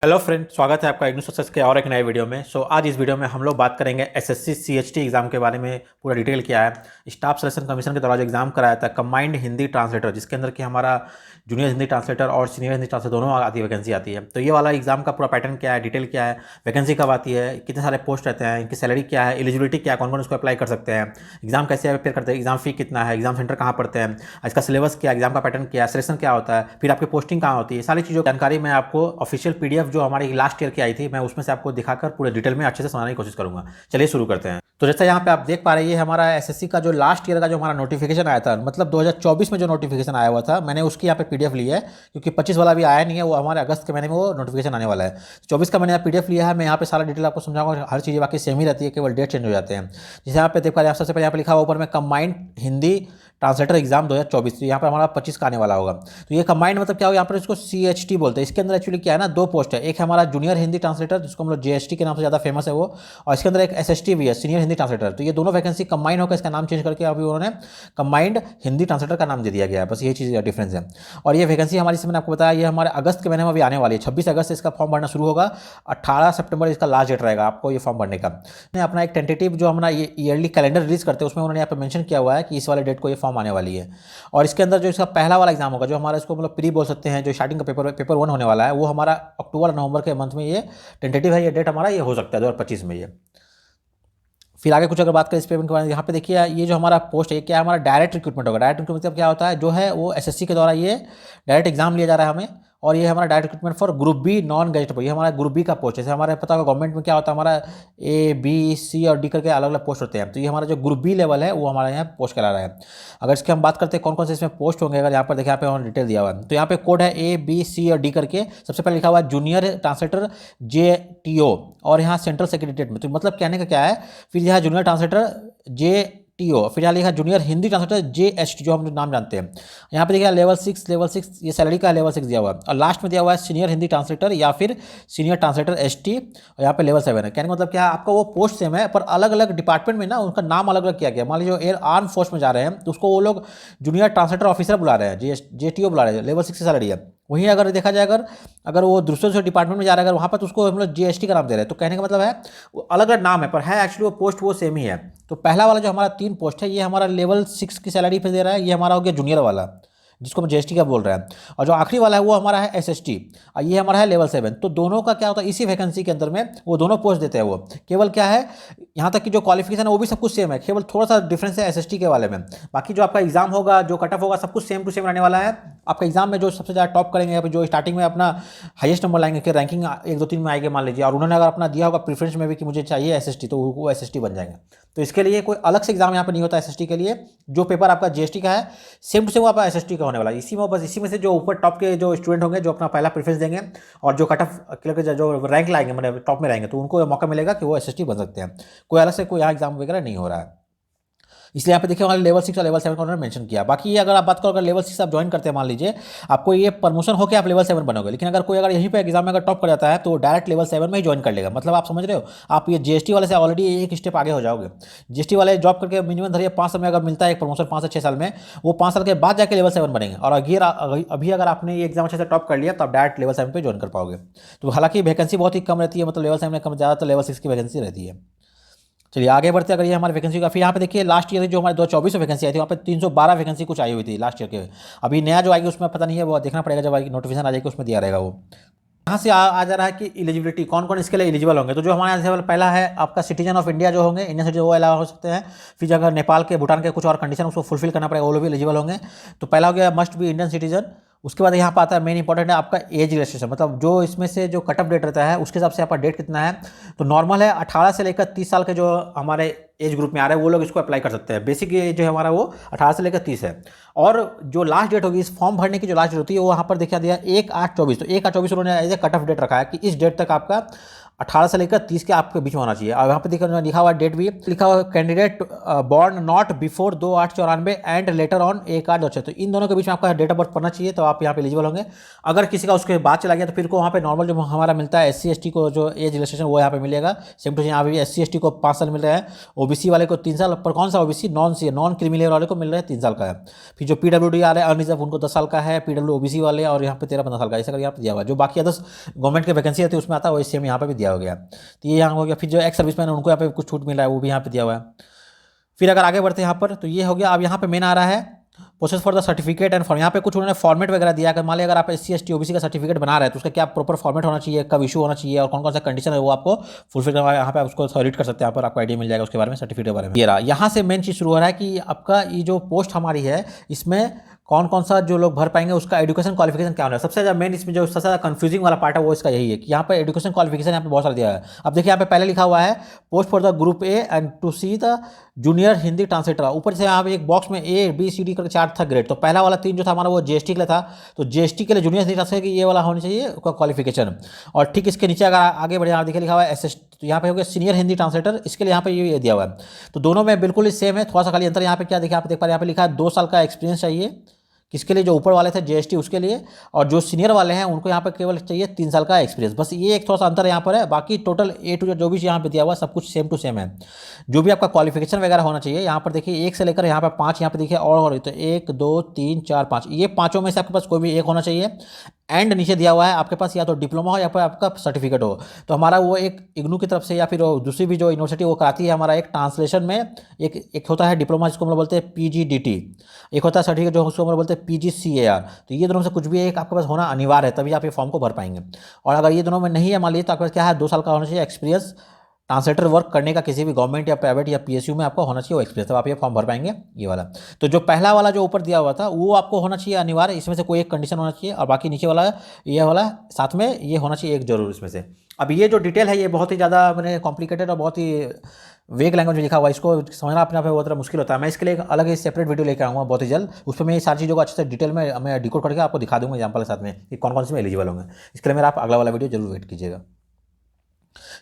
Hello friend, स्वागत है आपका इग्नू सक्सेस के और एक नए वीडियो में। आज इस वीडियो में हम लोग बात करेंगे एसएससी सीएचटी एग्जाम के बारे में। पूरा डिटेल क्या है, स्टाफ सिलेक्शन कमीशन के द्वारा जो एग्जाम कराया था कंबाइंड हिंदी ट्रांसलेटर, जिसके अंदर कि हमारा जूनियर हिंदी ट्रांसलेटर और सीनियर हिंदी ट्रांसलेटर दोनों आती वैकेंसी आती है। तो ये वाला एग्जाम का पूरा पैटर्न क्या है, डिटेल क्या है, वैकेंसी कब आती है, कितने सारे पोस्ट रहते हैं, इनकी सैलरी क्या है, एलिजिबिलिटी क्या है, कौन कौन इसको अप्लाई कर सकते हैं, एग्जाम कैसे अपेयर करते हैं, एग्जाम फी कितना है, एग्जाम सेंटर कहाँ पड़ते हैं, इसका सिलेबस क्या है, एग्जाम का पैटर्न क्या है, सिलेक्शन क्या होता है, फिर आपकी पोस्टिंग कहाँ होती है, सारी चीज़ों की जानकारी मैं आपको ऑफिशियल पीडीएफ जो हमारी लास्ट ईयर की आई थी, मैं उसमें से आपको दिखाकर पूरे डिटेल में अच्छे से समझाने की कोशिश करूंगा। चलिए शुरू करते हैं। तो जैसा यहाँ पे आप देख पा रहे हैं, ये हमारा एसएससी का जो लास्ट ईयर का जो हमारा नोटिफिकेशन आया था, मतलब 2024 में जो नोटिफिकेशन आया हुआ था, मैंने उसकी यहाँ पे पीडीएफ ली है, क्योंकि 25 वाला भी आया नहीं है, वो हमारे अगस्त के महीने में वो नोटिफिकेशन आने वाला है। 24 का मैंने यहाँ पीडीएफ लिया है, मैं यहाँ पे सारा डिटेल आपको समझाऊंगा। हर चीज़ बाकी सेम ही रहती है, केवल डेट चेंज हो जाते हैं। जैसे यहाँ पे देख पा रहे हैं, सबसे पहले यहाँ पे लिखा हुआ ऊपर में कंबाइंड हिंदी ट्रांसलेटर एग्जाम 2024, तो यहाँ पर हमारा 25 का आने वाला होगा। तो ये कंबाइंड मतलब क्या होगा, यहाँ पर इसको सीएचटी बोलते हैं। इसके अंदर एक्चुअली क्या है ना, दो पोस्ट है, एक है हमारा जूनियर हिंदी ट्रांसलेटर, जिसको हम लोग जेएसटी के नाम से ज़्यादा फेमस है वो, और इसके अंदर एक एसएसटी भी है, सीनियर हिंदी ट्रांसलेटर। तो ये दोनों वैकेंसी कंबाइन होकर इसका नाम चेंज करके अभी उन्होंने कंबाइंड हिंदी ट्रांसलेटर का नाम दे दिया गया है, बस ये चीज़ का डिफरेंस है। और ये वैकेंसी हमारी, मैंने आपको बताया, ये हमारे अगस्त के महीने में अभी आने वाली है। 26 अगस्त से इसका फॉर्म भरना शुरू होगा, 18 सितंबर इसका लास्ट डेट रहेगा आपको ये फॉर्म भरने का। अपना एक टेंटेटिव जो हमारा ये ईयरली कैलेंडर रिलीज करते हैं, उसमें उन्होंने यहाँ पर मेंशन किया हुआ है कि इस वाले डेट को ये फॉर्म आने वाली है। और इसके अंदर जो इसका पहला वाला एग्जाम होगा, जो हमारा इसको मतलब प्री बोल सकते हैं, जो स्टार्टिंग का पेपर 1 होने वाला है, वो हमारा अक्टूबर नवंबर के मंथ में ये टेंटेटिव है, ये डेट हमारा ये हो सकता है 2025 में ये। फिर आगे कुछ अगर बात करें इस पेमेंट के बारे में, यहाँ पे देखिए ये जो हमारा पोस्ट है, क्या हमारा डायरेक्ट रिक्रूटमेंट होगा। डायरेक्ट रिक्रूटमेंट मतलब क्या होता है, जो है वो एसएससी के द्वारा ये डायरेक्ट एग्जाम लिया जा रहा है हमें, और ये हमारा direct recruitment for group B non gazettable, ये हमारा ग्रुप बी का पोस्ट है। जैसे हमारे पता होगा गवर्नमेंट में क्या होता है, हमारा ए बी सी और डी करके अलग अलग पोस्ट होते हैं, तो ये हमारा जो ग्रुप बी लेवल है वो हमारा यहाँ पोस्ट करा रहा है। अगर इसकी हम बात करते हैं कौन कौन से इसमें पोस्ट होंगे, अगर यहाँ पर देखिए, यहाँ पे हमारा डिटेल दिया हुआ है, तो यहाँ पे कोड है ए बी सी और डी करके। सबसे पहले लिखा हुआ है जूनियर ट्रांसलेटर JTO, और यहाँ सेंट्रल सेक्रेटरीट में, तो मतलब कहने का क्या है, फिर यहाँ जूनियर ट्रांसलेटर JTO, फिर यहाँ लिखा जूनियर हिंदी ट्रांसलेटर JST, जो हम नाम जानते हैं। यहाँ पे देखिए लेवल 6 ये सैलरी का लेवल 6 दिया हुआ है, और लास्ट में दिया हुआ है सीनियर हिंदी ट्रांसलेटर या फिर सीनियर ट्रांसलेटर ST, और यहाँ पे लेवल 7 है। कहने का मतलब क्या है, आपका वो पोस्ट सेम है, पर अलग अलग डिपार्टमेंट में ना उनका नाम अलग अलग किया गया। मान लीजिए एयर आर्म फोर्स में जा रहे हैं, तो उसको वो लोग जूनियर ट्रांसलेटर ऑफिसर बुला रहे हैं, JTO बुला रहे हैं, लेवल 6 की सैलरी है। वहीं अगर देखा जाए, अगर वो दूसरे डिपार्टमेंट में जा रहा है, अगर वहाँ पर तो उसको हम लोग GST का नाम दे रहे हैं। तो कहने का मतलब है वो अलग अलग नाम है, पर है एक्चुअली वो पोस्ट वो सेम ही है। तो पहला वाला जो हमारा 3 पोस्ट है, ये हमारा लेवल 6 की सैलरी पे दे रहा है, ये हमारा हो गया जूनियर वाला, जिसको हम JST का बोल रहे हैं। और जो आखिरी वाला है वो हमारा है SST, और ये हमारा है लेवल 7। तो दोनों का क्या होता है, इसी वैकेंसी के अंदर में वो दोनों पोस्ट देते हैं। वो केवल क्या है, यहाँ तक कि जो क्वालिफिकेशन है वो भी सब कुछ सेम है, केवल थोड़ा सा डिफरेंस है SST के वाले में। बाकी जो आपका एग्जाम होगा, जो कट ऑफ होगा, सब कुछ सेम टू सेम रहने वाला है। आपका एग्जाम में जो सबसे ज़्यादा टॉप करेंगे, जो स्टार्टिंग में अपना हाईएस्ट नंबर लाएंगे, कि रैंकिंग 1 2 3 में आएंगे मान लीजिए, और उन्होंने अगर अपना दिया होगा प्रीफरेंस में भी कि मुझे चाहिए SST, तो वो SST बन जाएंगे। तो इसके लिए कोई अलग से एग्जाम यहाँ पे नहीं होता SST के लिए। जो पेपर आपका GST का है, सेम टू सेम आपका SST का होने वाला है। इसी में से जो ऊपर टॉप के जो स्टूडेंट होंगे, जो अपना पहला प्रेफरेंस देंगे, और जो कट ऑफ जो रैंक लाएंगे, मतलब टॉप में रहेंगे, तो उनको मौका मिलेगा कि वो SST बन सकते हैं। कोई अलग से कोई यहाँ एग्जाम वगैरह नहीं हो रहा है। इसलिए यहाँ पे देखिए हमारे लेवल 6 और लेवल 7 का उन्होंने मेंशन किया। बाकी अगर आप बात करो, अगर लेवल 6 आप ज्वाइन करते हैं, मान लीजिए आपको ये प्रमोशन होकर आप लेवल 7 बनोगे, लेकिन अगर कोई अगर यहीं पे एग्जाम में अगर टॉप कर जाता है, तो डायरेक्ट लेवल 7 में ही ज्वाइन कर लेगा। मतलब आप समझ रहे हो, आप ये GST वाले से ऑलरेडी एक स्टेप आगे हो जाओगे। GST वाले जॉब करके मिनिमम धरिए 5 साल में अगर मिलता है एक प्रमोशन, 5 से 6 साल में, वो 5 साल के बाद जाकर लेवल 7 बनेंगे। और अभी अगर आपने ये एग्जाम अच्छे से टॉप कर लिया, तो आप डायरेक्ट लेवल 7 पर ज्वाइन कर पाओगे। तो हालांकि वैकेंसी बहुत ही कम रहती है, मतलब लेवल 7 में कम, ज़्यादातर लेवल 6 की वैकेंसी रहती है। चलिए आगे बढ़ते हैं। अगर ये हमारी वैकेंसी का, फिर यहाँ पे देखिए लास्ट ईयर जो हमारे 2024 में वैकेंसी आई थी, वहाँ पे 312 वैकेंसी कुछ आई हुई थी लास्ट ईयर के। अभी नया जो आएगी उसमें पता नहीं है, वो देखना पड़ेगा, जब आएगी नोटिफिकेशन आ जाएगी उसमें दिया रहेगा वो। यहाँ से आ जा रहा है कि एलिजिबिलिटी कौन कौन इसके लिए एलिजिबल होंगे। तो जो हमारे यहाँ से पहला है आपका सिटीजन ऑफ इंडिया जो होंगे, इंडियन सिटीजन, वो अलाउ हो सकते हैं। फिर अगर नेपाल के, भूटान के कुछ और कंडीशन उसको फुलफिल करना पड़ेगा, वो लोग भी एलिजिबल होंगे। तो पहला हो गया मस्ट बी इंडियन सिटीजन। उसके बाद यहाँ पर आता है मेन इंपॉर्टेंट है आपका एज रिलेक्सेशन, मतलब जो इसमें से जो कट ऑफ डेट रहता है उसके हिसाब से आपका डेट कितना है। तो नॉर्मल है 18 से लेकर 30 साल के जो हमारे एज ग्रुप में आ रहे हैं, वो लोग इसको अप्लाई कर सकते हैं। बेसिक एज जो है हमारा वो 18 से लेकर 30 है। और जो लास्ट डेट होगी इस फॉर्म भरने की, जो लास्ट डेट होती है, वो यहाँ पर दिखा दिया 1/8/24। तो 1/8/24 उन्होंने as a cut off date रखा है कि इस डेट तक आपका 18 से लेकर 30 के आपके बीच में होना चाहिए। और यहाँ पे लिखा हुआ डेट भी लिखा हुआ, candidate born not before 2/8/94 and later on 1/8/26। तो इन दोनों के बीच में आपका डेट ऑफ बर्थ पड़ना चाहिए, तो आप यहाँ पे एलिजिबल होंगे। अगर किसी का उसके बाद चला गया, तो फिर को वहाँ पे नॉर्मल जो हमारा मिलता है SC ST को जो एज रिलेक्सेशन, वो यहाँ पे मिलेगा। सेम टू यहाँ पे SC ST को 5 साल मिल रहा है, ओबीसी वाले को 3 साल, पर कौन सा ओबीसी, नॉन क्रीमी लेयर वाले को मिल रहा है 3 साल का है। फिर जो पीडब्ल्यूडी आ रहे हैं अनरिजर्व उनको 10 साल का है, पीडब्ल्यू ओबीसी वाले और यहाँ पे 13-15 साल का, ऐसा करके यहाँ पे दिया हुआ है। जो बाकी अदर्स गवर्नमेंट की वैकेंसी आती है उसमें आता है, वही सेम यहाँ पे भी दिया हो गया। तो ये यहाँ हो गया। फिर जो एक्स सर्विसमैन है उनको यहाँ पे कुछ छूट मिल रहा है, वो भी यहाँ पे दिया हुआ है। फिर अगर आगे बढ़ते हैं यहाँ पर, तो ये हो गया। अब यहाँ पे मेन आ रहा है process for the certificate and form. यहाँ पे कुछ उन्होंने फॉर्मेट वगैरह दिया है। मान लिया अगर आप SC ST OBC का सर्टिफिकेट बना रहे हैं तो उसका क्या प्रॉपर फॉर्मेट होना चाहिए, कब इशू होना चाहिए और कौन कौन सा कंडीशन है वो आपको फुलफिल करना है। यहाँ पे आप उसको रीड कर सकते हैं, यहाँ पर आपको आइडिया मिल जाएगा उसके बारे में, सर्टिफिकेट के बारे में। ये रहा, यहाँ से मेन चीज़ शुरू हो रहा है कि आपका ये जो पोस्ट हमारी है इसमें कौन कौन सा जो लोग भर पाएंगे, उसका एजुकेशन क्वालिफिकेशन क्या होना है। सबसे ज़्यादा मेन इसमें जो सबसे ज़्यादा कंफ्यूजिंग वाला पार्ट है वो इसका यही है कि यहाँ पे एजुकेशन क्वालिफिकेशन यहाँ पे बहुत सारा दिया है। अब देखिए यहाँ पे पहले लिखा हुआ है post for the group A and to C the junior Hindi translator. ऊपर से यहाँ पे एक बॉक्स में A B C D करके 4 था ग्रेड। तो पहला वाला 3 जो था हमारा वो GST के लिए था, तो GST के लिए जूनियर हिंदी ट्रांसलेटर की ये वाला होनी चाहिए उसका क्वालिफिकेशन। और ठीक इसके नीचे अगर आगे बढ़े, यहाँ देखिए लिखा हुआ है SS, तो यहाँ पे हो गया सीनियर हिंदी ट्रांसलेटर, इसके लिए यहाँ पे ये दिया हुआ है। तो दोनों में बिल्कुल ही सेम है, थोड़ा सा खाली अंतर यहाँ पे क्या देखिए, आप देख पा रहे हैं यहाँ पे लिखा है 2 साल का एक्सपीरियंस चाहिए किसके लिए, जो ऊपर वाले थे GST उसके लिए, और जो सीनियर वाले हैं उनको यहाँ पर केवल चाहिए 3 साल का एक्सपीरियंस। बस ये एक थोड़ा सा अंतर यहाँ पर है, बाकी टोटल A to Z जो भी यहाँ पे दिया हुआ सब कुछ सेम टू सेम है। जो भी आपका क्वालिफिकेशन वगैरह होना चाहिए यहाँ पर देखिए 1 से लेकर यहाँ पर 5 यहाँ पे देखिए और तो 1 2 3 4 5, ये पाँचों में से आपके पास कोई भी एक होना चाहिए। एंड नीचे दिया हुआ है आपके पास या तो डिप्लोमा हो या फिर आपका सर्टिफिकेट हो। तो हमारा वो एक इग्नू की तरफ से या फिर दूसरी भी जो यूनिवर्सिटी वो कराती है हमारा एक ट्रांसलेशन में, एक होता है डिप्लोमा जिसको हम लोग बोलते हैं PGDT, एक होता है सर्टिफिकेट जो उसको हम लोग बोलते हैं PGCAR। तो ये दोनों से कुछ भी एक आपके पास होना अनिवार्य है, तभी आप ये फॉर्म को भर पाएंगे। और अगर ये दोनों में नहीं है मान लीजिए तो आपके पास क्या है 2 साल का होना चाहिए एक्सपीरियंस ट्रांसलेटर वर्क करने का, किसी भी गवर्नमेंट या प्राइवेट या PSU में आपको होना चाहिए वो एक्सपीरियंस, तब आप ये फॉर्म भर पाएंगे ये वाला। तो जो पहला वाला जो ऊपर दिया हुआ था वो आपको होना चाहिए अनिवार्य, इसमें से कोई एक कंडीशन होना चाहिए, और बाकी नीचे वाला ये वाला साथ में ये होना चाहिए एक जरूर इसमें से। अब ये जो डिटेल है ये बहुत ही ज़्यादा मैंने कॉम्प्लिकेटेड और बहुत ही वेग लैंग्वेज में लिखा हुआ है, इसको समझना अपने आप में बहुत ज़्यादा मुश्किल होता है। मैं इसके लिए एक अलग ही सेपरेट वीडियो लेकर आऊँगा बहुत ही जल्द, उसमें मैं ये सारी चीज़ों को अच्छे से डिटेल में मैं डिकोड करके आपको दिखा दूँगा एग्जाम्पल के साथ में कि कौन कौन से में एलिजिबल होंगे। इसके लिए मेरा आप अगला वाला वीडियो जरूर वेट कीजिएगा।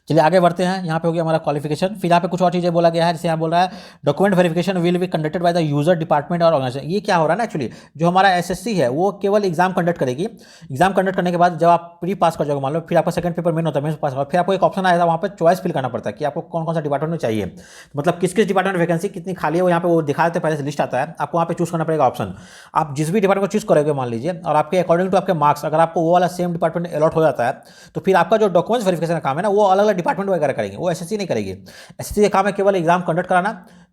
चलिए आगे बढ़ते हैं। यहाँ पे हो गया हमारा क्वालिफिकेशन। फिर यहाँ पे कुछ और चीज़ें बोला गया है, जैसे यहाँ बोल रहा है document verification will be conducted by the user department और ऑर्गेनाइजेशन। ये क्या हो रहा है ना, एक्चुअली जो हमारा SSC है वो केवल एग्जाम कंडक्ट करेगी। एग्जाम कंडक्ट करने के बाद जब आप प्री पास कर जाओगे मान लो, फिर आपका सेकंड पेपर मेन होता है, मेन पास, फिर आपको एक ऑप्शन आएगा वहाँ पर चॉइस फिल करना पड़ता है कि आपको कौन कौन सा डिपार्टमेंट में चाहिए, मतलब किस किस डिपार्टमेंट में वैकेंसी कितनी खाली है वो यहाँ पे वो दिखा देते, पहले से लिस्ट आता है, आपको वहाँ पे चूज करना पड़ेगा ऑप्शन। आप जिस भी डिपार्टमेंट को चूज करोगे मान लीजिए, और आपके अकॉर्डिंग टू आपके मार्क्स अगर आपको वो वाला सेम डिपार्टमेंट अलॉट हो जाता है तो फिर आपका जो डॉक्यूमेंट्स वेरिफिकेशन का काम है ना वो अलग अलग डिपार्टमेंट वगैरह करेंगे, वो SSC नहीं करेगी। SSC का काम है केवल एग्जाम कंडक्ट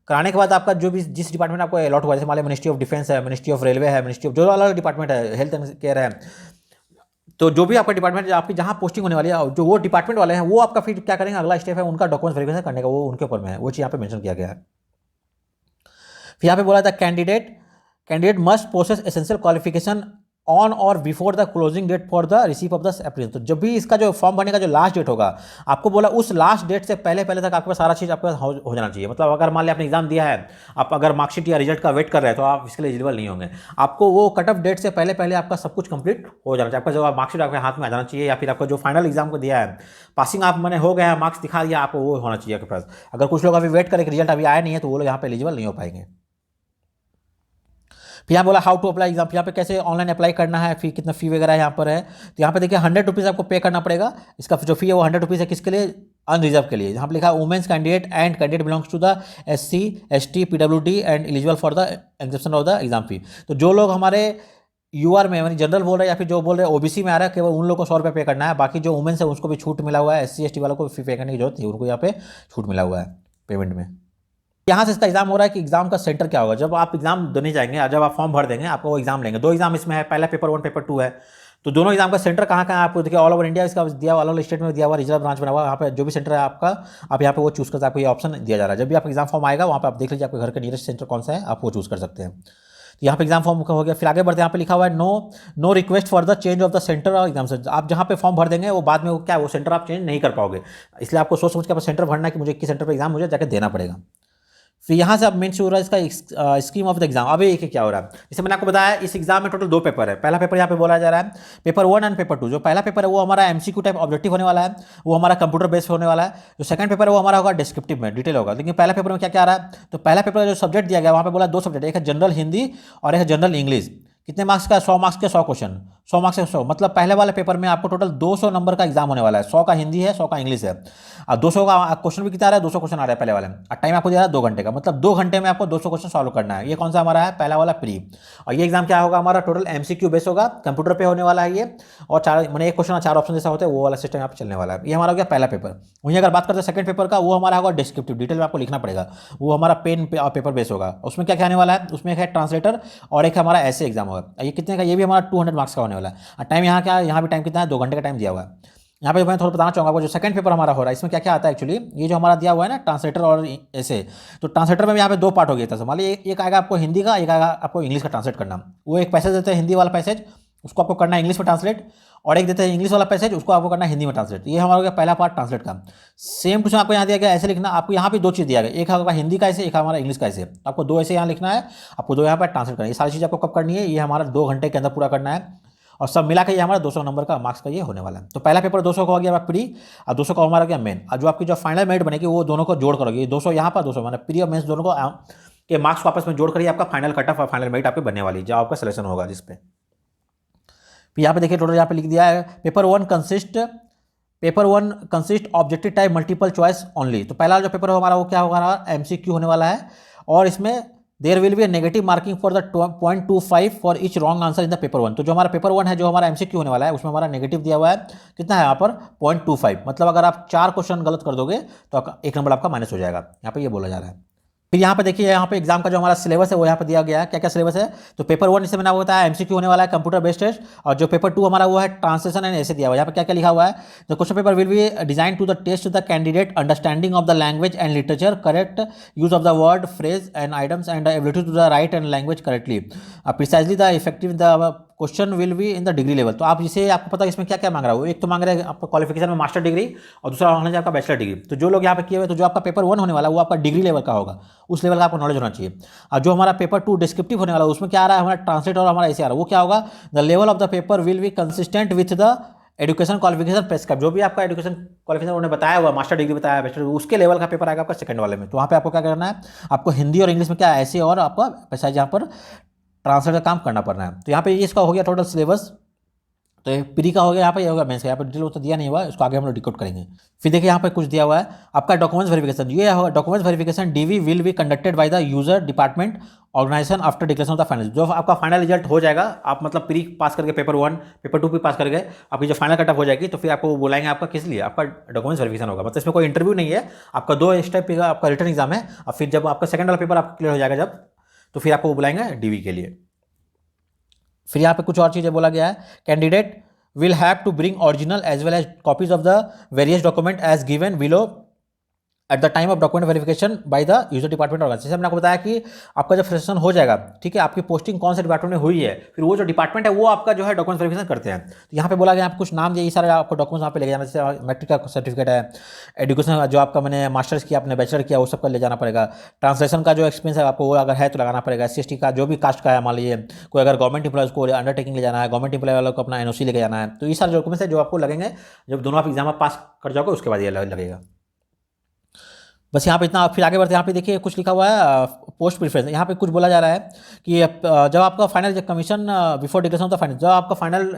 कराने के बाद आपका जो भी जिस डिपार्टमेंट आपको अलॉट हुआ, जैसे मान लीजिए मिनिस्ट्री ऑफ डिफेंस है, मिनिस्ट्री ऑफ रेलवे है, मिनिस्ट्री ऑफ जो अलग डिपार्टमेंट है, हेल्थ एंड केयर है, तो जो भी आपका डिपार्टमेंट आपकी जहाँ पोस्टिंग होने वाली है जो वो डिपार्टमेंट वाले हैं वो आपका फिर क्या करेंगे, अगला स्टेप है उनका डॉक्यूमेंट वेरिफिकेशन करने का, वो उनके ऊपर में है, वो चीज़ यहाँ पे मेंशन किया गया है। फिर यहाँ पे बोला था candidate must process essential qualification on और before the closing date for the receive of the application. तो जब भी इसका जो फॉर्म भरने का जो लास्ट डेट होगा, आपको बोला उस लास्ट डेट से पहले तक आपके पास सारा चीज़ आपके पास हो जाना चाहिए। मतलब अगर मान लिया आपने एग्जाम दिया है, आप अगर मार्कशीट या रिजल्ट का वेट कर रहे हैं तो आप इसके लिए एलिजिबल नहीं होंगे। आपको वो कट ऑफ डेट से पहले आपका सब कुछ कंप्लीट हो जाना चाहिए। आपका जो मार्कशीट आपके हाथ में आ जाना चाहिए, या फिर आपका जो फाइनल एग्जाम को दिया है पासिंग आप मैंने हो गया है, मार्क्स दिखा दिया, आपको वो होना चाहिए आपके पास। अगर कुछ लोग अभी वेट करें रिजल्ट अभी आया नहीं है तो वो लोग यहाँ पे एलिजिबल नहीं हो पाएंगे। फिर यहाँ बोला हाउ टू अप्लाई एग्जाम, यहाँ पे कैसे ऑनलाइन अप्लाई करना है, फी कितना फी वगैरह यहाँ पर है। तो यहाँ पे देखिए 100 रुपीज़ आपको पे करना पड़ेगा। इसका जो फी है वो 100 रुपीज़ है, किसके लिए, अनरिजर्व के लिए। यहाँ पे लिखा है women's candidate and candidate belongs to the SC ST PWD and eligible for the examination of the exam fee. तो जो लोग हमारे UR में यानी जनरल बोल रहे हैं या फिर जो बोल रहे हैं OBC में आ रहा है, केवल उन लोगों को 100 रुपये पे करना है। बाकी जो वुमेन्स है उसको भी छूट मिला हुआ है, SC ST वालों को फी पे करने की जरूरत नहीं, उनको यहाँ पे छूट मिला हुआ है पेमेंट में। यहाँ से इसका एग्जाम हो रहा है कि एग्जाम का सेंटर क्या होगा। जब आप एग्जाम देने जाएंगे, जब आप फॉर्म भर देंगे आपको वो एग्जाम लेंगे। 2 एग्जाम इसमें है, पहला पेपर 1 पेपर 2 है। तो दोनों एग्जाम का सेंटर कहाँ कहाँ आपको देखिए ऑल ओवर इंडिया इसका दिया हुआ, अलग अलग स्टेट में दिया हुआ, रिजर्व ब्रांच बना हुआ, यहाँ पे जो भी सेंटर है आपका आप यहाँ पे वो चूज करते हैं, आपको ये ऑप्शन दिया जा रहा है। जब भी आप एग्जाम फॉर्म आएगा वहाँ पे आप देख लीजिए आपके घर का नियरेस्ट सेंटर कौन सा है, आप वो चूज कर सकते हैं। तो यहाँ पे एग्जाम फॉर्म हो गया। फिर आगे बढ़ते हैं, यहाँ पे लिखा हुआ है no request for the change of the centre और एग्जाम सेंटर। आप जहाँ पे फॉर्म भर देंगे वो बाद में वो क्या वो सेंटर आप चेंज नहीं कर पाओगे, इसलिए आपको सोच समझ के सेंटर भरना है कि मुझे किस सेंटर पर एग्जाम मुझे जाकर देना पड़ेगा। फिर यहाँ से अब मेन हो रहा है इसका स्कीम ऑफ द एग्जाम। अभी एक क्या हो रहा है, जैसे मैंने आपको बताया इस एग्जाम में टोटल 2 पेपर है। पहला पेपर यहाँ पे बोला जा रहा है पेपर 1 एंड पेपर 2। जो पहला पेपर है वो हमारा MCQ टाइप ऑब्जेक्टिव होने वाला है, वो हमारा कंप्यूटर बेस्ड होने वाला है। जो सेकंड पेपर है वो हमारा होगा डिस्क्रिप्टिव में, डिटेल होगा। लेकिन पहला पेपर में क्या क्या आ रहा है, तो पहला पेपर का जो सब्जेक्ट दिया गया वहाँ पे बोला 2 सब्जेक्ट, एक है जनरल हिंदी और एक है जनरल इंग्लिश। कितने मार्क्स का, 100 मार्क्स के 100 क्वेश्चन। 100 मार्क्स से 100, मतलब पहले वाले पेपर में आपको टोटल 200 नंबर का एग्जाम होने वाला है। 100 का हिंदी है, 100 का इंग्लिश है। और 200 का क्वेश्चन भी कितना आ रहा है, 200 क्वेश्चन आ रहा है पहले वाले में। और टाइम आपको दिया रहा है 2 घंटे का, मतलब 2 घंटे में आपको 200 क्वेश्चन सॉल्व करना है। ये कौन सा हमारा है, पहला वाला प्री। और ये एग्जाम क्या होगा हमारा, टोटल एमसीक्यू बेस होगा, कंप्यूटर पे होने वाला है ये। और 4 मैंने एक क्वेश्चन 4 ऑप्शन जैसा होता है, वो वाला सिस्टम यहाँ पे चलने वाला है। ये हमारा हो गया पहला पेपर। वहीं अगर बात करते हैं सेकंड पेपर का, वो हमारा होगा डिस्क्रिप्टिव, डिटेल में आपको लिखना पड़ेगा। वो हमारा पेन पेपर बेस होगा। उसमें क्या क्या आने वाला है, उसमें एक है ट्रांसलेटर और एक हमारा ऐसे एग्जाम होगा। ये कितने का, ये भी हमारा 200 मार्क्स का होने वाला है। टाइम यहाँ क्या, यहाँ भी टाइम कितना है, 2 घंटे का टाइम दिया हुआ है। यहाँ पे मैं थोड़ा बताना चाहूँगा, आपको जो सेकंड पेपर हमारा हो रहा है इसमें क्या क्या आता है एक्चुअली। ये जो हमारा दिया हुआ है ना ट्रांसलेटर और ऐसे, तो ट्रांसलेटर में यहाँ पे 2 पार्ट हो गया था। मान लीजिए एक आएगा आपको हिंदी का, एक आएगा आपको इंग्लिश का ट्रांसलेट करना। वो एक पैसेज देते हैं हिंदी वाला पैसेज, उसको आपको करना है इंग्लिश में ट्रांसलेट, और एक देते हैं इंग्लिश वाला पैसेज, उसको आपको करना है हिंदी में ट्रांसलेट। ये हमारा हो गया पहला पार्ट ट्रांसलेट का। सेम टू सेम आपको यहाँ दिया गया ऐसे लिखना। आपको यहाँ पे 2 चीज़ दिया गया, एक होगा हिंदी का ऐसे, एक हमारा इंग्लिश का ऐसे। आपको 2 ऐसे यहाँ लिखना है, आपको 2 यहाँ पर ट्रांसलेट करना है। ये सारी चीज़ आपको कब करनी है, ये हमारा 2 घंटे के अंदर पूरा करना है। और सब मिला के ये हमारा 200 नंबर का मार्क्स का ये होने वाला है। तो पहला पेपर 200 का हो गया प्री, और 200 का हमारा गया मेन। और जो आपकी जो फाइनल मेरिट बनेगी वो दोनों को जोड़ करोगे, 200 यहाँ पर 200 मैंने प्री और मेंस दोनों को के मार्क्स को आपस में जोड़ कर आपका फाइनल कट ऑफ और फाइनल मेरिट आपकी बनने वाली, जो आपका सिलेक्शन होगा जिसपे। फिर यहाँ पे देखिए टोटल यहाँ पे लिख दिया है paper 1 consist objective type multiple choice only. तो पहला जो पेपर हमारा वो क्या होगा, एमसीक्यू होने वाला है। और इसमें there will be a negative marking for the 0.25 for each wrong answer in the paper 1। तो जो हमारा पेपर 1 है, जो हमारा एमसीक्यू होने वाला है, उसमें हमारा नेगेटिव दिया हुआ है कितना है यहाँ पर 0.25, मतलब अगर आप 4 क्वेश्चन गलत कर दोगे तो 1 नंबर आपका माइनस हो जाएगा। यहाँ पे ये बोला जा रहा है। फिर यहाँ पे देखिए, यहाँ पे एग्जाम का जो हमारा सिलेबस है वो यहाँ पे दिया गया है। क्या क्या सिलेबस है, तो पेपर 1 इससे मैंने आपको बताया एमसीक्यू होने वाला है, कंप्यूटर बेस्ड टेस्ट। और जो पेपर 2 हमारा वो है ट्रांसलेशन एंड ऐसे दिया हुआ है। यहाँ पे क्या क्या लिखा हुआ है, the question paper will be design to the test the candidate understanding of the language and literature, correct use of the word phrase and items and ability to the write and language correctly, precisely the effective the question will be in the degree level. तो आप इसे आपको पता है इसमें क्या क्या मांग रहा है। वो एक तो मांग रहे हैं आपका क्वालिफिकेशन में मास्टर डिग्री, और दूसरा होना चाहिए आपका बैचलर डिग्री। तो जो लोग यहाँ पे किए हुए, तो जो आपका पेपर 1 होने वाला है वो आपका डिग्री लेवल का होगा, उस लेवल का आपको नॉलेज होना चाहिए। और जो हमारा पेपर 2 डिस्क्रिप्टिव होने वाला है, उसमें क्या आ रहा है हमारा ट्रांसलेट और हमारा ऐसे आ रहा है। वो क्या होगा, the level of the paper will be consistent with the education qualification prescribe. जो भी आपका एजुकेशन क्वालिफिकेशन उन्होंने बताया हुआ, मास्टर डिग्री बताया, बैचलर, उसके लेवल का पेपर आएगा आपका सेकंड वाले में। तो वहाँ पे आपको क्या करना है, आपको हिंदी और इंग्लिश में क्या ऐसे और आपका पैसा यहाँ पर ट्रांसलेट का काम करना पड़ना है। तो यहाँ पे इसका हो गया टोटल सिलेबस। तो ये प्री का हो गया, यहाँ पे ये होगा मेंस का। यहाँ पे डिटेल तो दिया नहीं हुआ, इसको आगे हम लोग डिकोड करेंगे। फिर देखिए यहाँ पे कुछ दिया हुआ है आपका डॉक्यूमेंट्स वेरिफिकेशन। ये documents verification DV will be conducted by the user department organisation after declaration of the final. जो आपका फाइनल रिजल्ट हो जाएगा, आप मतलब प्री पास करके पेपर 1 पेपर 2 भी पास कर गए, आपकी जो फाइनल कट ऑफ हो जाएगी, तो फिर आपको बुलाएंगे आपका किस लिए, आपका डॉक्यूमेंट्स वेरिफिकेशन होगा। मतलब इसमें कोई इंटरव्यू नहीं है, आपका 2 स्टेप का आपका रिटर्न एग्जाम है। और फिर जब आपका सेकंड वाला पेपर आपका क्लियर हो जाएगा जब, तो फिर आपको बुलाएंगे डीवी के लिए। फिर यहाँ पे कुछ और चीज़ें बोला गया है, candidate will have to bring original as well as copies of the various document as given below at the time of document verification bye the user department organ. जैसे मैंने आपको बताया कि आपका जब फ्रेशर हो जाएगा, ठीक है, आपकी पोस्टिंग कौन से डिपार्टमेंट में हुई है, फिर वो जो डिपार्टमेंट है वो आपका जो है डॉक्यूमेंट वेरिफिकेशन करते हैं। तो यहाँ पे बोला गया आप कुछ नाम दिए, सारे आपको डॉक्यूमेंट्स वहाँ पे ले जाना। जैसे मैट्रिक का सर्टिफिकेट है, एजुकेशन जो आपका मैंने मास्टर्स किया, आपने बैचलर किया, वो सब का ले जाना पड़ेगा। ट्रांसलेशन का जो एक्सपीरियंस है आपको वो अगर है तो लगाना पड़ेगा। SC/ST का जो भी कास्ट का है, मान लीजिए कोई अगर गवर्नमेंट एम्प्लॉय को अंडरटेकिंग ले जाना है, गवर्नमेंट एम्प्लॉय वालों को अपना NOC लेके जाना है। तो ये सारे डॉक्यूमेंट्स है जो आपको लगेंगे जब दोनों आप एग्जाम पास कर जाओगे, उसके बाद ये लगेगा। बस यहाँ पे इतना। फिर आगे बढ़ते हैं, यहाँ पे देखिए कुछ लिखा हुआ है पोस्ट प्रीफरेंस। यहाँ पे कुछ बोला जा रहा है कि जब आपका final commission before declaration of the final, जब आपका फाइनल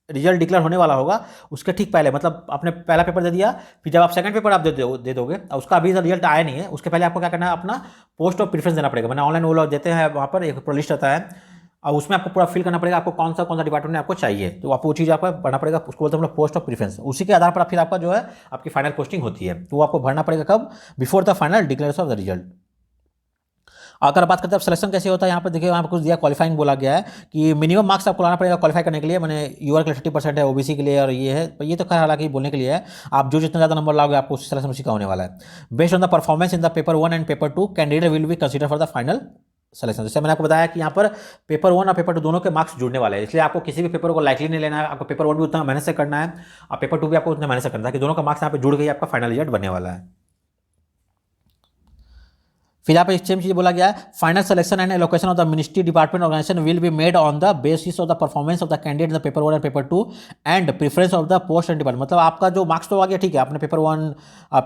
रिजल्ट डिक्लेयर होने वाला होगा उसके ठीक पहले, मतलब आपने पहला पेपर दे दिया, फिर जब आप सेकंड पेपर आप दे दोगे, उसका अभी रिजल्ट आया नहीं है, उसके पहले आपको क्या करना है, अपना पोस्ट ऑफ प्रीफरेंस देना पड़ेगा। मैंने ऑनलाइन वो लोग देते हैं, वहाँ पर एक लिस्ट आता है और उसमें आपको पूरा फिल करना पड़ेगा, आपको कौन सा डिपार्टमेंट में आपको चाहिए, तो आपको वो चीज़ आपको भरना पड़ेगा। उसको बोलते हैं हम लोग पोस्ट ऑफ प्रीफरेंस। उसी के आधार पर फिर आपका जो है आपकी फाइनल पोस्टिंग होती है, तो वो आपको भरना पड़ेगा कब, before the final declaration of the result. अगर बात करते हैं सिलेक्शन कैसे होता है, यहाँ पर देखिए यहाँ पर कुछ दिया, क्वालिफाइंग बोला गया है कि मिनिमम मार्क्स आपको लाना पड़ेगा क्वालिफाई करने के लिए। मैंने यूआर के लिए 30% है, OBC के लिए, और ये है, ये तो खैर हालांकि बोलने के लिए है, आप जो जितना ज़्यादा नंबर लाओगे आपको सिलेक्शन उसी का होने वाला है। Based on the performance in the paper 1 and paper 2 candidate will be consider for the final selection. जैसे मैंने आपको बताया कि यहाँ पर पेपर 1 और पेपर 2 दोनों के मार्क्स जुड़ने वाले हैं, इसलिए आपको किसी भी पेपर को लाइटली नहीं लेना है। आपको पेपर 1 भी उतना मेहनत से करना है और पेपर 2 भी आपको उतना मेहनत से करना है कि दोनों का मार्क्स यहाँ पे जुड़ गई, आपका फाइनल रिजल्ट बनने वाला है। फिर यहाँ पे सेम चीज बोला गया है, final selection and allocation of the ministry department organisation will be made on the basis of the performance of the candidate in the paper 1 and paper 2 and preference of the post and department. मतलब आपका जो marks तो आ गया, ठीक है, आपने paper 1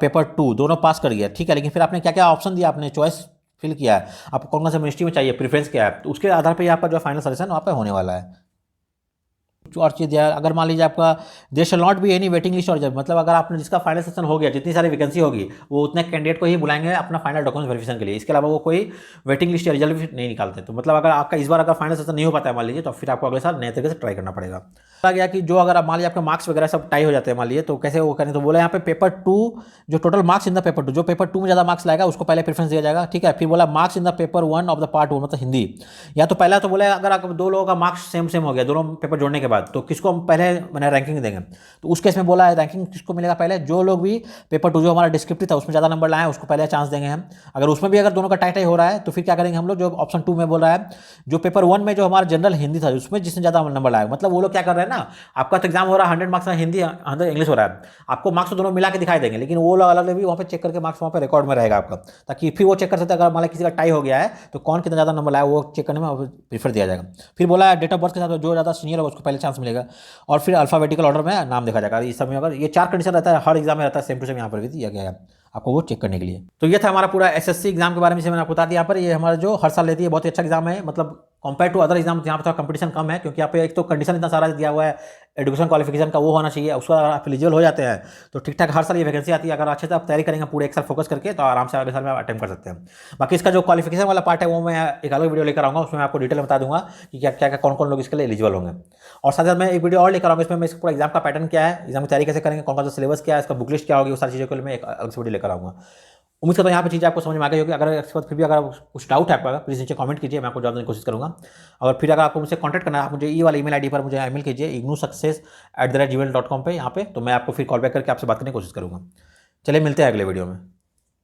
paper 2 दोनों पास कर गया, ठीक है, लेकिन फिर आपने क्या क्या ऑप्शन दिया, आपने चॉइस फिल किया है, आपको कौन सा मिनिस्ट्री में चाहिए, प्रेफरेंस क्या है, तो उसके आधार पर आपका जो फाइनल सिलेक्शन वहाँ पर होने वाला है। और चीज़ यार, अगर मान लीजिए आपका there shall not be any waiting list और जब, मतलब अगर आपने जिसका फाइनल सेक्शन हो गया, जितनी सारी वैकेंसी होगी वो उतने कैंडिडेट को ही बुलाएंगे अपना फाइनल डॉक्यूमेंट वेरिफिकेशन के लिए, इसके अलावा वो कोई वेटिंग लिस्ट या रिजल्ट नहीं निकालते। तो मतलब अगर आपका इस बार अगर फाइनल सेक्शन नहीं हो पाता है मान लीजिए, तो फिर आपको अगले साल नए तरीके से ट्राई करना पड़ेगा। कहा गया कि जो अगर आप मान लीजिए आपके मार्क्स वगैरह सब टाई हो जाते हैं मान लीजिए, तो कैसे वो करें, तो बोला यहाँ पे पेपर 2 जो total marks in the paper 2, जो पेपर 2 में ज़्यादा मार्क्स लाएगा उसको पहले प्रेफरेंस दिया जाएगा, ठीक है। फिर बोला marks in the paper 1 of the part 1, मतलब हिंदी, या तो पहला तो बोला अगर आप दो लोगों का मार्क्स सेम सेम हो गया दोनों पेपर जोड़ने के बाद, तो किसको हम पहले मैंने रैंकिंग देंगे। तो उस केस में बोला है रैंकिंग किसको मिलेगा पहले, जो लोग भी पेपर 2 जो हमारा डिस्क्रिप्टिव था उसमें ज़्यादा नंबर लाए उसको पहले चांस देंगे हम। अगर उसमें भी अगर दोनों का टाई टाई हो रहा है तो फिर क्या करेंगे हम लोग, जो ऑप्शन 2 में बोल रहा है जो पेपर 1 में जो हमारा जनरल हिंदी था उसमें जिसने ज़्यादा नंबर लाया, मतलब वो लोग क्या कर रहे हैं ना, आपका तो एग्जाम हो रहा है 100 मार्क्स का हिंदी 100 इंग्लिश हो रहा है, आपको मार्क्स तो दोनों मिला के दिखाई देंगे, लेकिन वो लोग अलग भी वहाँ पे चेक करके मार्क्स वहाँ पे रिकॉर्ड में रहेगा आपका, ताकि फिर वो चेक कर सकते हैं अगर मान किसी का टाई हो गया है तो कौन कितना ज़्यादा नंबर लाया वो चेक करने में प्रीफर दिया जाएगा। फिर बोला है डेट ऑफ बर्थ के साथ जो ज़्यादा सीनियर होगा उसको पहले चांस मिलेगा, और फिर अल्फाबेटिकल ऑर्डर में नाम देखा जाएगा। इस समय अगर ये 4 कंडीशन रहता है हर एग्जाम में रहता है, सेम टू सेम यहाँ पर भी दिया गया है आपको वो चेक करने के लिए। तो ये था हमारा पूरा एसएससी एग्जाम के बारे में, मैंने आपको बता दिया। यहाँ पर ये हमारा जो हर साल लेती है बहुत ही अच्छा एग्जाम है, मतलब कंपेयर टू अदर एग्जाम जहाँ पर थोड़ा कंपटीशन कम है, क्योंकि यहाँ पे एक तो कंडीशन इतना सारा दिया हुआ है एजुकेशन क्वालिफिकेशन का वो होना चाहिए, उसका अगर आप एलिजिबल हो जाते हैं तो ठीक ठाक हर साल ये वैकेंसी आती है। अगर अच्छे से आप तैयारी करेंगे पूरे एक साल फोकस करके तो आराम से अगले साल में आप अटेम्प्ट कर सकते हैं। बाकी इसका जो क्वालिफिकेशन वाला पार्ट है वो मैं एक अलग वीडियो लेकर आऊँगा, उसमें मैं आपको डिटेल में बता दूंगा कि क्या क्या कौन कौन लोग इसके लिए एलिजिबल होंगे। और साथ साथ मैं एक वीडियो और लेकर आऊँगा, इसमें मैं इसका पूरा एग्जाम का पैटर्न क्या है, एग्जाम की तैयारी कैसे करेंगे, कौन कौन सा सिलेबस क्या है, इसका बुक लिस्ट क्या होगी, वो सारी चीज़ों के लिए मैं एक अलग से वीडियो लेकर आऊँगा। उम्मीद करता हूँ यहाँ पे चीज़ आपको समझ में आ गई होगी। अगर इसके बाद फिर भी अगर कुछ डाउट है आपका प्लीज़ नीचे कमेंट कीजिए, मैं आपको जवाब देने की कोशिश करूँगा। और फिर अगर आपको मुझसे कॉन्टैक्ट करना है आप मुझे ई वाला ईमेल आईडी पर मुझे ईमेल कीजिए ignusuccess@gmail.com पे, यहाँ पे तो मैं आपको फिर कॉल बैक करके आपसे बात करने की कोशिश करूँगा। चलिए मिलते हैं अगले वीडियो में।